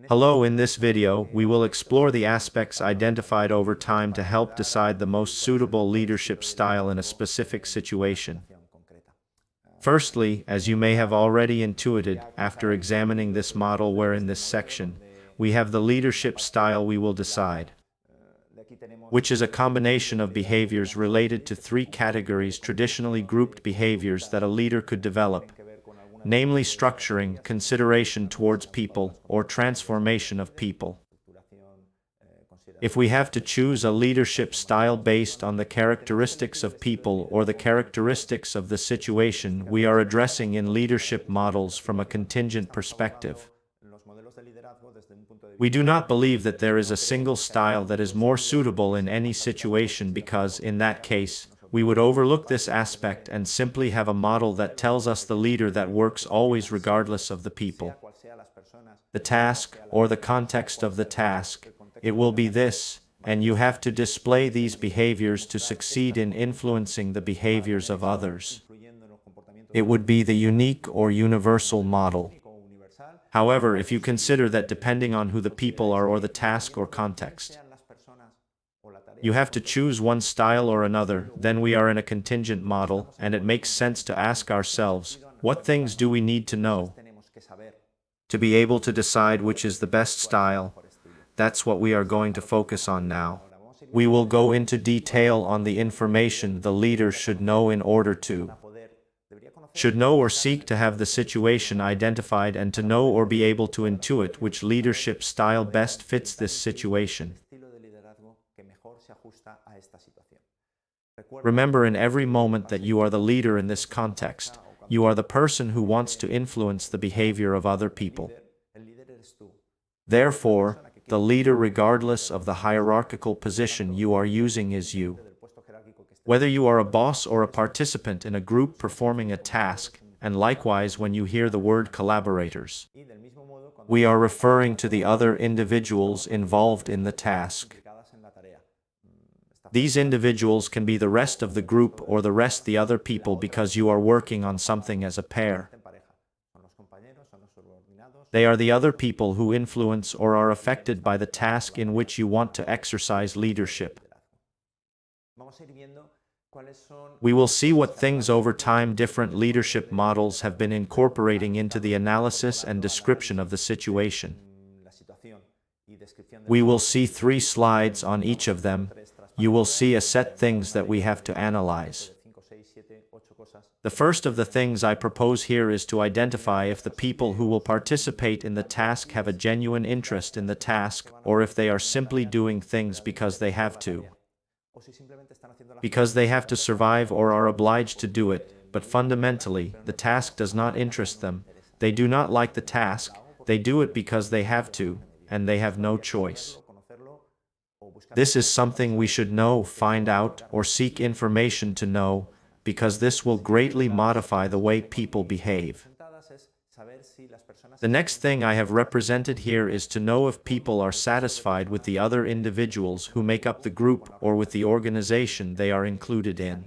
Hello, in this video, we will explore the aspects identified over time to help decide the most suitable leadership style in a specific situation. Firstly, as you may have already intuited, after examining this model where in this section, we have the leadership style we will decide, which is a combination of behaviors related to three categories traditionally grouped behaviors that a leader could develop, namely structuring, consideration towards people, or transformation of people. If we have to choose a leadership style based on the characteristics of people or the characteristics of the situation we are addressing in leadership models from a contingent perspective, we do not believe that there is a single style that is more suitable in any situation because, in that case, we would overlook this aspect and simply have a model that tells us the leader that works always regardless of the people, the task, or the context of the task. It will be this, and you have to display these behaviors to succeed in influencing the behaviors of others. It would be the unique or universal model. However, if you consider that depending on who the people are or the task or context, you have to choose one style or another, then we are in a contingent model, and it makes sense to ask ourselves, what things do we need to know to be able to decide which is the best style? That's what we are going to focus on now. We will go into detail on the information the leader should know in order to or seek to have the situation identified and to know or be able to intuit which leadership style best fits this situation. Remember in every moment that you are the leader in this context. You are the person who wants to influence the behavior of other people. Therefore, the leader regardless of the hierarchical position you are using is you. Whether you are a boss or a participant in a group performing a task, and likewise when you hear the word collaborators, we are referring to the other individuals involved in the task. These individuals can be the rest of the group or the other people because you are working on something as a pair. They are the other people who influence or are affected by the task in which you want to exercise leadership. We will see what things over time different leadership models have been incorporating into the analysis and description of the situation. We will see 3 slides on each of them. You will see a set things that we have to analyze. The first of the things I propose here is to identify if the people who will participate in the task have a genuine interest in the task, or if they are simply doing things because they have to. Because they have to survive or are obliged to do it, but fundamentally, the task does not interest them. They do not like the task, they do it because they have to, and they have no choice. This is something we should know, find out, or seek information to know, because this will greatly modify the way people behave. The next thing I have represented here is to know if people are satisfied with the other individuals who make up the group or with the organization they are included in.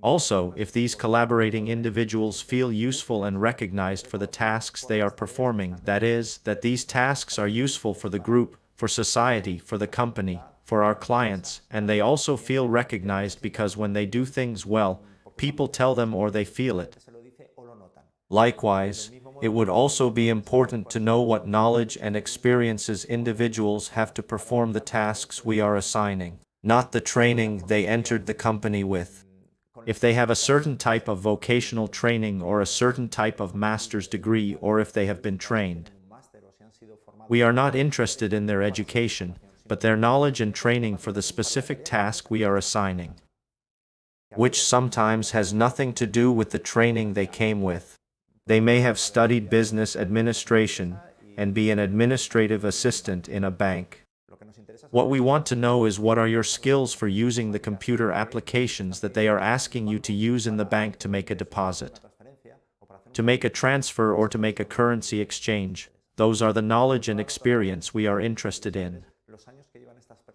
Also, if these collaborating individuals feel useful and recognized for the tasks they are performing, that is, that these tasks are useful for the group, for society, for the company, for our clients, and they also feel recognized because when they do things well, people tell them or they feel it. Likewise, it would also be important to know what knowledge and experiences individuals have to perform the tasks we are assigning, not the training they entered the company with. If they have a certain type of vocational training or a certain type of master's degree, or if they have been trained, we are not interested in their education, but their knowledge and training for the specific task we are assigning, which sometimes has nothing to do with the training they came with. They may have studied business administration and be an administrative assistant in a bank. What we want to know is what are your skills for using the computer applications that they are asking you to use in the bank to make a deposit, to make a transfer, or to make a currency exchange. Those are the knowledge and experience we are interested in.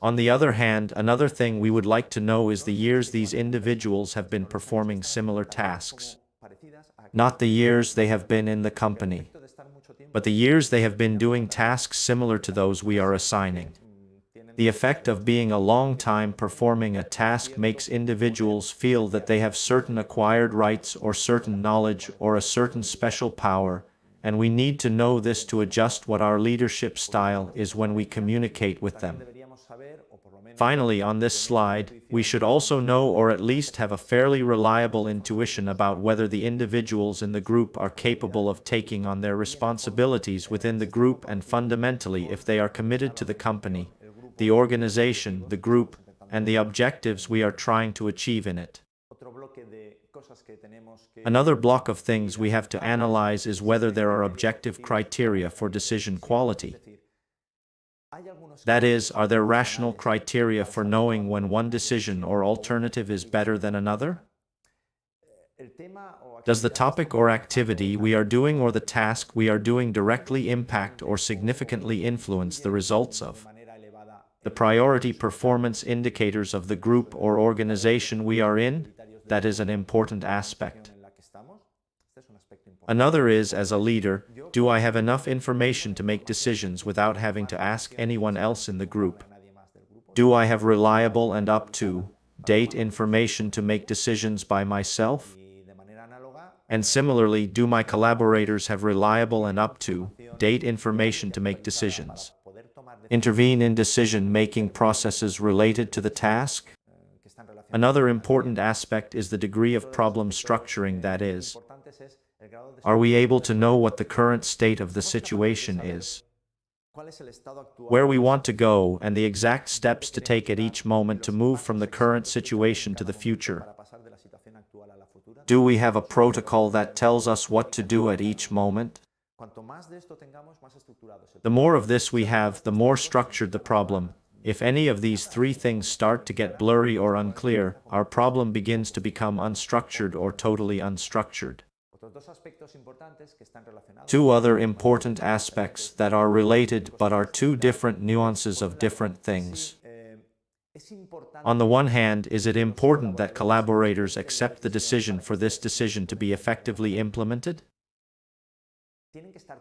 On the other hand, another thing we would like to know is the years these individuals have been performing similar tasks. not the years they have been in the company, but the years they have been doing tasks similar to those we are assigning. The effect of being a long time performing a task makes individuals feel that they have certain acquired rights or certain knowledge or a certain special power, and we need to know this to adjust what our leadership style is when we communicate with them. Finally, on this slide, we should also know or at least have a fairly reliable intuition about whether the individuals in the group are capable of taking on their responsibilities within the group and fundamentally if they are committed to the company, the organization, the group, and the objectives we are trying to achieve in it. Another block of things we have to analyze is whether there are objective criteria for decision quality. That is, are there rational criteria for knowing when one decision or alternative is better than another? Does the topic or activity we are doing or the task we are doing directly impact or significantly influence the results of the priority performance indicators of the group or organization we are in? That is an important aspect. Another is, as a leader, do I have enough information to make decisions without having to ask anyone else in the group? Do I have reliable and up-to-date information to make decisions by myself? And similarly, do my collaborators have reliable and up-to-date information to make decisions? Intervene in decision-making processes related to the task? Another important aspect is the degree of problem structuring, that is, are we able to know what the current state of the situation is, where we want to go, and the exact steps to take at each moment to move from the current situation to the future? Do we have a protocol that tells us what to do at each moment? The more of this we have, the more structured the problem. If any of these three things start to get blurry or unclear, our problem begins to become unstructured or totally unstructured. Two other important aspects that are related but are two different nuances of different things. On the one hand, is it important that collaborators accept the decision for this decision to be effectively implemented?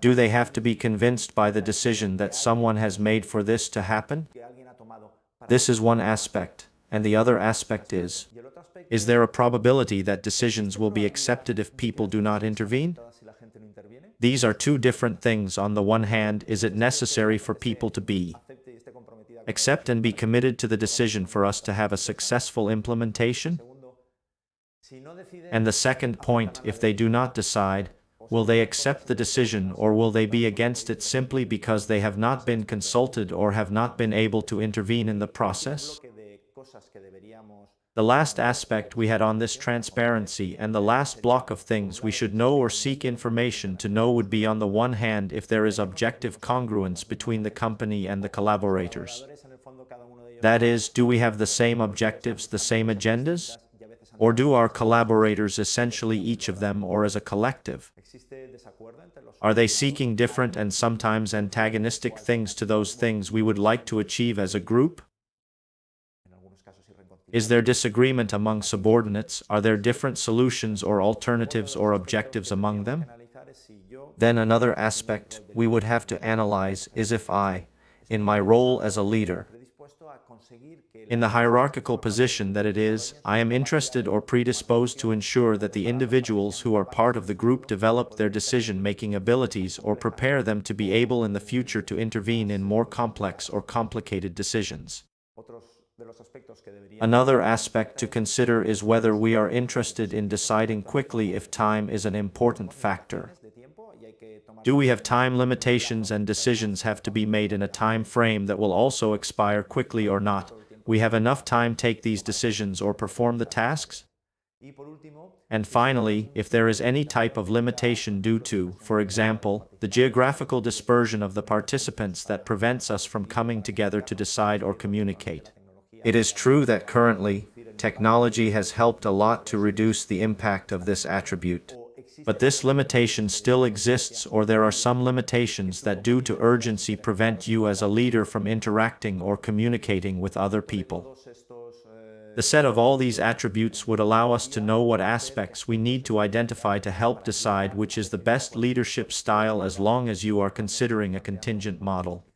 Do they have to be convinced by the decision that someone has made for this to happen? This is one aspect, and the other aspect is there a probability that decisions will be accepted if people do not intervene? These are two different things. On the one hand, is it necessary for people to accept and be committed to the decision for us to have a successful implementation? And the second point, if they do not decide, will they accept the decision or will they be against it simply because they have not been consulted or have not been able to intervene in the process? The last aspect we had on this transparency and the last block of things we should know or seek information to know would be, on the one hand, if there is objective congruence between the company and the collaborators. That is, do we have the same objectives, the same agendas? Or do our collaborators essentially each of them or as a collective? Are they seeking different and sometimes antagonistic things to those things we would like to achieve as a group? Is there disagreement among subordinates? Are there different solutions or alternatives or objectives among them? Then another aspect we would have to analyze is if I, in my role as a leader, in the hierarchical position that it is, I am interested or predisposed to ensure that the individuals who are part of the group develop their decision-making abilities or prepare them to be able in the future to intervene in more complex or complicated decisions. Another aspect to consider is whether we are interested in deciding quickly if time is an important factor. Do we have time limitations and decisions have to be made in a time frame that will also expire quickly or not? We have enough time to take these decisions or perform the tasks? And finally, if there is any type of limitation due to, for example, the geographical dispersion of the participants that prevents us from coming together to decide or communicate. It is true that currently, technology has helped a lot to reduce the impact of this attribute. But this limitation still exists, or there are some limitations that due to urgency prevent you as a leader from interacting or communicating with other people. The set of all these attributes would allow us to know what aspects we need to identify to help decide which is the best leadership style as long as you are considering a contingent model.